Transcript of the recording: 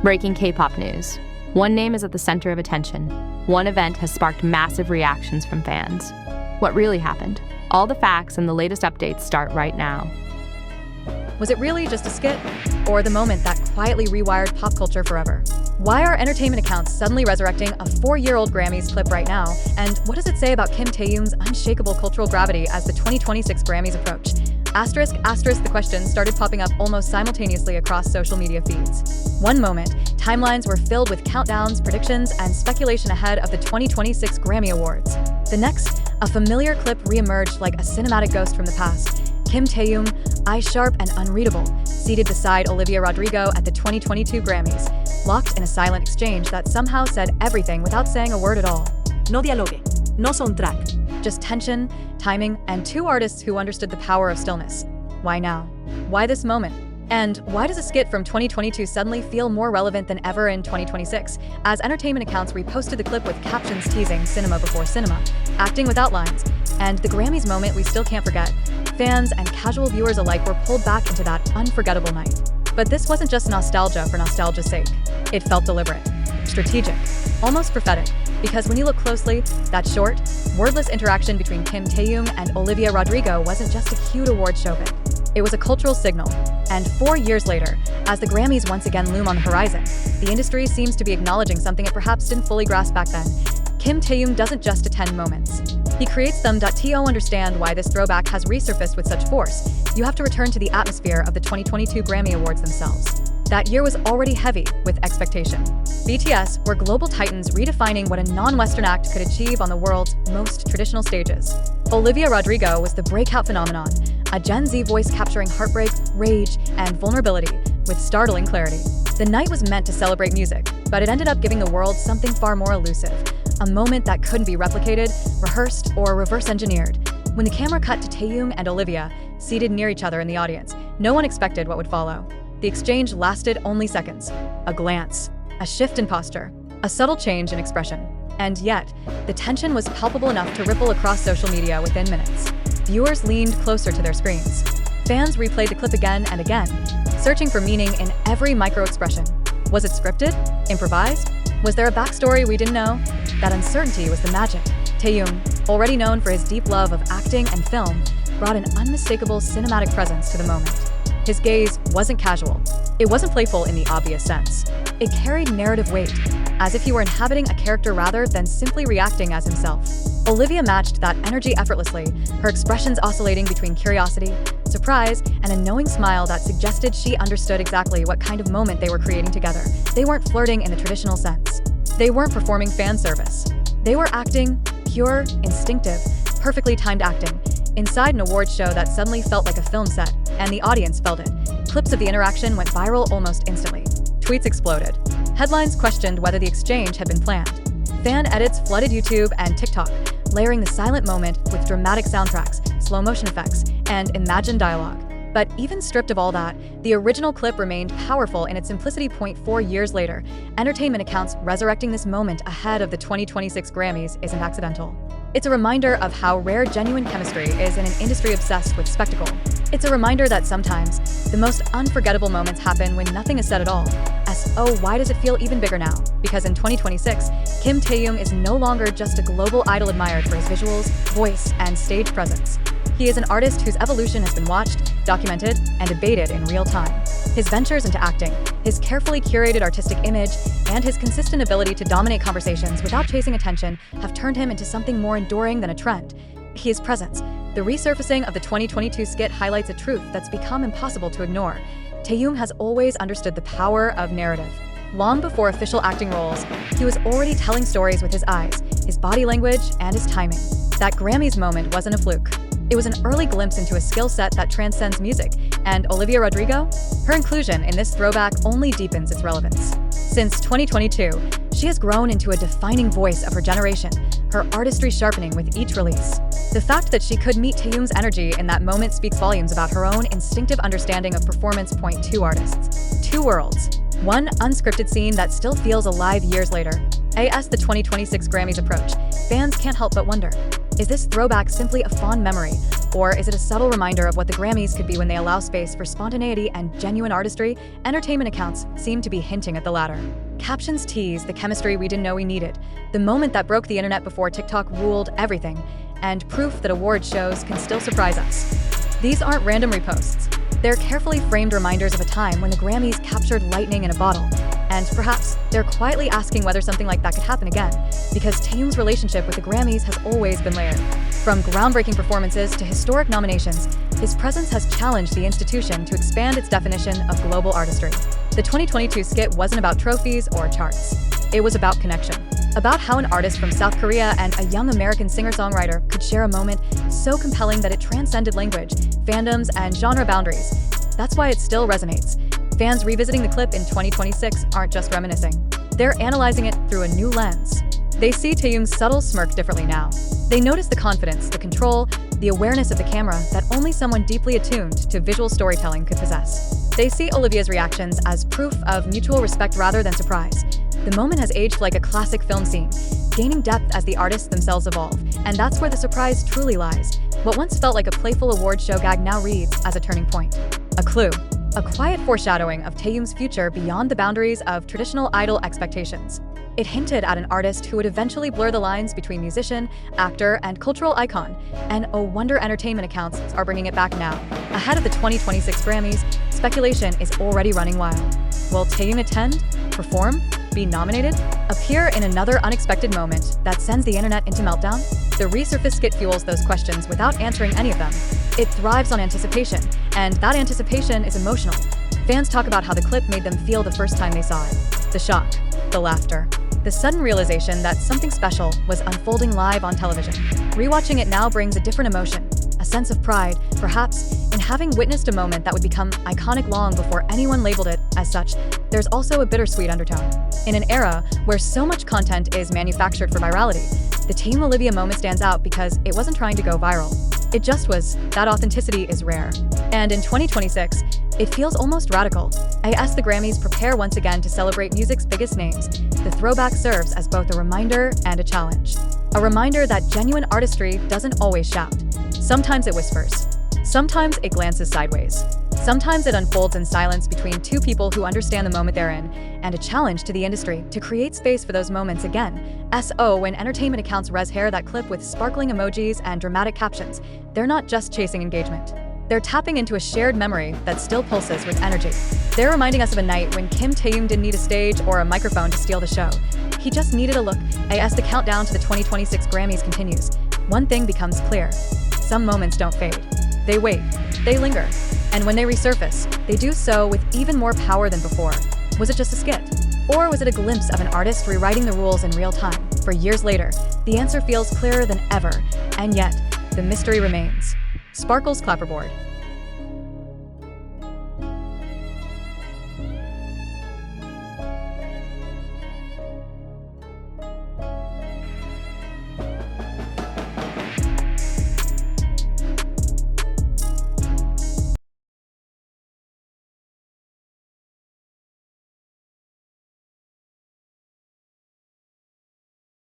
Breaking K-pop news. One name is at the center of attention. One event has sparked massive reactions from fans. What really happened? All the facts and the latest updates start right now. Was it really just a skit? Or the moment that quietly rewired pop culture forever? Why are entertainment accounts suddenly resurrecting a 4-year-old Grammys clip right now? And what does it say about Kim Taehyung's unshakable cultural gravity as the 2026 Grammys approach? The questions started popping up almost simultaneously across social media feeds. One moment, timelines were filled with countdowns, predictions, and speculation ahead of the 2026 Grammy Awards. The next, a familiar clip re-emerged like a cinematic ghost from the past. Kim Taehyung, eyes sharp and unreadable, seated beside Olivia Rodrigo at the 2022 Grammys, locked in a silent exchange that somehow said everything without saying a word at all. No dialogue, no soundtrack. Just tension, timing, and two artists who understood the power of stillness. Why now? Why this moment? And why does a skit from 2022 suddenly feel more relevant than ever in 2026, as entertainment accounts reposted the clip with captions teasing cinema before cinema, acting without lines, and the Grammys moment we still can't forget? Fans and casual viewers alike were pulled back into that unforgettable night. But this wasn't just nostalgia for nostalgia's sake. It felt deliberate, strategic, almost prophetic, because when you look closely, that short, wordless interaction between Kim Taehyung and Olivia Rodrigo wasn't just a cute award show bit. It was a cultural signal. And 4 years later, as the Grammys once again loom on the horizon, the industry seems to be acknowledging something it perhaps didn't fully grasp back then. Kim Taehyung doesn't just attend moments. He creates them. To understand why this throwback has resurfaced with such force, you have to return to the atmosphere of the 2022 Grammy Awards themselves. That year was already heavy with expectation. BTS were global titans redefining what a non-Western act could achieve on the world's most traditional stages. Olivia Rodrigo was the breakout phenomenon, a Gen Z voice capturing heartbreak, rage, and vulnerability with startling clarity. The night was meant to celebrate music, but it ended up giving the world something far more elusive, a moment that couldn't be replicated, rehearsed, or reverse-engineered. When the camera cut to Taehyung and Olivia, seated near each other in the audience, no one expected what would follow. The exchange lasted only seconds. A glance, a shift in posture, a subtle change in expression. And yet, the tension was palpable enough to ripple across social media within minutes. Viewers leaned closer to their screens. Fans replayed the clip again and again, searching for meaning in every micro-expression. Was it scripted? Improvised? Was there a backstory we didn't know? That uncertainty was the magic. Taehyung, already known for his deep love of acting and film, brought an unmistakable cinematic presence to the moment. His gaze wasn't casual. It wasn't playful in the obvious sense. It carried narrative weight, as if he were inhabiting a character rather than simply reacting as himself. Olivia matched that energy effortlessly, her expressions oscillating between curiosity, surprise, and a knowing smile that suggested she understood exactly what kind of moment they were creating together. They weren't flirting in the traditional sense. They weren't performing fan service. They were acting, pure, instinctive, perfectly timed acting, inside an awards show that suddenly felt like a film set, and the audience felt it. Clips of the interaction went viral almost instantly. Tweets exploded. Headlines questioned whether the exchange had been planned. Fan edits flooded YouTube and TikTok, layering the silent moment with dramatic soundtracks, slow-motion effects, and imagined dialogue. But even stripped of all that, the original clip remained powerful in its simplicity. 4 years later, entertainment accounts resurrecting this moment ahead of the 2026 Grammys isn't accidental. It's a reminder of how rare genuine chemistry is in an industry obsessed with spectacle. It's a reminder that sometimes the most unforgettable moments happen when nothing is said at all. Why does it feel even bigger now? Because in 2026, Kim Taehyung is no longer just a global idol admired for his visuals, voice, and stage presence. He is an artist whose evolution has been watched, documented, and debated in real time. His ventures into acting, his carefully curated artistic image, and his consistent ability to dominate conversations without chasing attention have turned him into something more enduring than a trend. His presence. The resurfacing of the 2022 skit highlights a truth that's become impossible to ignore. Taehyung has always understood the power of narrative. Long before official acting roles, he was already telling stories with his eyes, his body language, and his timing. That Grammys moment wasn't a fluke. It was an early glimpse into a skill set that transcends music, and Olivia Rodrigo? Her inclusion in this throwback only deepens its relevance. Since 2022, she has grown into a defining voice of her generation, her artistry sharpening with each release. The fact that she could meet Taehyung's energy in that moment speaks volumes about her own instinctive understanding of performance. Two artists, two worlds, one unscripted scene that still feels alive years later. As the 2026 Grammys approach, fans can't help but wonder, Is this throwback simply a fond memory, or is it a subtle reminder of what the Grammys could be when they allow space for spontaneity and genuine artistry? Entertainment accounts seem to be hinting at the latter. Captions tease the chemistry we didn't know we needed, the moment that broke the internet before TikTok ruled everything, and proof that award shows can still surprise us. These aren't random reposts. They're carefully framed reminders of a time when the Grammys captured lightning in a bottle. And perhaps they're quietly asking whether something like that could happen again, because Taehyung's relationship with the Grammys has always been layered. From groundbreaking performances to historic nominations, his presence has challenged the institution to expand its definition of global artistry. The 2022 skit wasn't about trophies or charts. It was about connection. About how an artist from South Korea and a young American singer-songwriter could share a moment so compelling that it transcended language, fandoms, and genre boundaries. That's why it still resonates. Fans revisiting the clip in 2026 aren't just reminiscing. They're analyzing it through a new lens. They see Taehyung's subtle smirk differently now. They notice the confidence, the control, the awareness of the camera that only someone deeply attuned to visual storytelling could possess. They see Olivia's reactions as proof of mutual respect rather than surprise. The moment has aged like a classic film scene, gaining depth as the artists themselves evolve, and that's where the surprise truly lies. What once felt like a playful award show gag now reads as a turning point. A clue. A quiet foreshadowing of Taehyung's future beyond the boundaries of traditional idol expectations. It hinted at an artist who would eventually blur the lines between musician, actor, and cultural icon, and oh wonder entertainment accounts are bringing it back now. Ahead of the 2026 Grammys, speculation is already running wild. Will Taehyung attend, perform, be nominated, appear in another unexpected moment that sends the internet into meltdown? The resurfaced skit fuels those questions without answering any of them. It thrives on anticipation, and that anticipation is emotional. Fans talk about how the clip made them feel the first time they saw it. The shock, the laughter, the sudden realization that something special was unfolding live on television. Rewatching it now brings a different emotion, a sense of pride, perhaps, in having witnessed a moment that would become iconic long before anyone labeled it as such. There's also a bittersweet undertone. In an era where so much content is manufactured for virality, the Taehyung Olivia moment stands out because it wasn't trying to go viral. It just was. That authenticity is rare. And in 2026, it feels almost radical. As the Grammys prepare once again to celebrate music's biggest names, the throwback serves as both a reminder and a challenge. A reminder that genuine artistry doesn't always shout. Sometimes it whispers. Sometimes it glances sideways. Sometimes it unfolds in silence between two people who understand the moment they're in, and a challenge to the industry to create space for those moments again. When entertainment accounts res-hair that clip with sparkling emojis and dramatic captions, they're not just chasing engagement. They're tapping into a shared memory that still pulses with energy. They're reminding us of a night when Kim Taehyung didn't need a stage or a microphone to steal the show. He just needed a look. As the countdown to the 2026 Grammys continues, one thing becomes clear. Some moments don't fade. They wait. They linger. And when they resurface, they do so with even more power than before. Was it just a skit? Or was it a glimpse of an artist rewriting the rules in real time? For years later, the answer feels clearer than ever, and yet, the mystery remains. Sparkle's clapperboard.